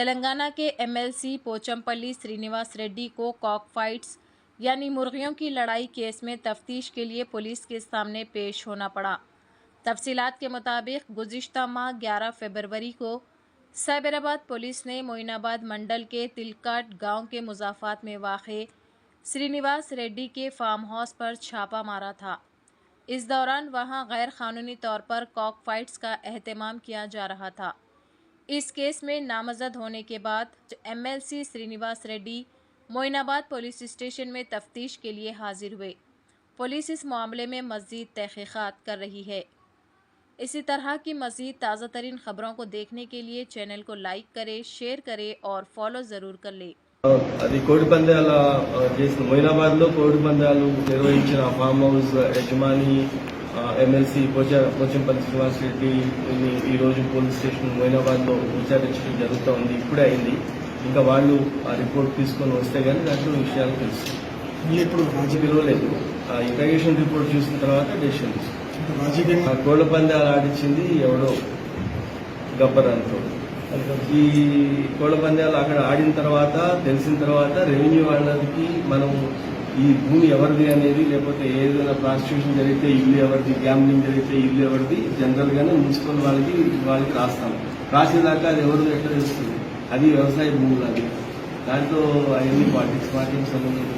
तेलंगाना के एमएलसी पोचमपल्ली श्रीनिवास रेड्डी को Kock fights यानी मुर्गियों की लड़ाई केस में तफ्तीश के लिए पुलिस के सामने पेश होना पड़ा। तफसीलात के मुताबिक गुज़िश्ता माह 11 फरवरी को साइबराबाद पुलिस ने मोइनाबाद मंडल के तिलकाट गांव के मुजाफात में वाक़े श्रीनिवास रेड्डी के फार्म हाउस पर छापा मारा था। इस दौरान वहां गैर कानूनी तौर पर कॉक फाइट्स का एहतमाम किया जा रहा था। इस केस में नामजद होने के बाद MLC Srinivas Reddy Moinabad police station में तफ्तीश के लिए हाजिर हुए। पुलिस इस मामले में मज़ीद तहक़ीक़ात कर रही है। इसी तरह की मज़ीद ताज़ा तरीन खबरों को देखने के लिए चैनल को लाइक करें, शेयर करें और फॉलो ज़रूर कर लें। అది కోడి పందాల చేసిన మొయినాబాద్ లో కోడి పందాలు నిర్వహించిన ఫామ్ హౌస్ యజమాని ఎమ్మెల్సీ పోచంపల్లి శ్రీనివాస్ రెడ్డి ఈ రోజు పోలీస్ స్టేషన్ మొయినాబాద్ లో విచారించడం జరుగుతూ ఉంది. ఇప్పుడే అయింది. ఇంకా వాళ్ళు ఆ రిపోర్ట్ తీసుకొని వస్తే గానీ దాంట్లో విషయాలు తెలుస్తాయి. ఇప్పుడు పిలవలేదు. ఇంట్రాగేషన్ రిపోర్ట్ చూసిన తర్వాత డెసిషన్ తీసుకుంటాం. కోళ్ల పందాలు ఆడించింది ఎవడో గబ్బరాంతో. ఈ కోళ్ల పందాలు అక్కడ ఆడిన తర్వాత తెలిసిన తర్వాత రెవెన్యూ వాళ్ళకి మనం ఈ భూమి ఎవరిది అనేది, లేకపోతే ఏదైనా ప్రాస్టిట్యూషన్ జరిగితే ఇల్లు ఎవరిది, గ్యాంబ్లింగ్ జరిగితే ఇల్లు ఎవరిది జనరల్ గానే మున్సిపల్ వాళ్ళకి రాస్తాం. రాసేదాకా అది ఎవరిదో ఎట్లా తెలుస్తుంది? అది వ్యవసాయ భూములు. అది దాంట్లో అవన్నీ పార్టీకి సంబంధించిన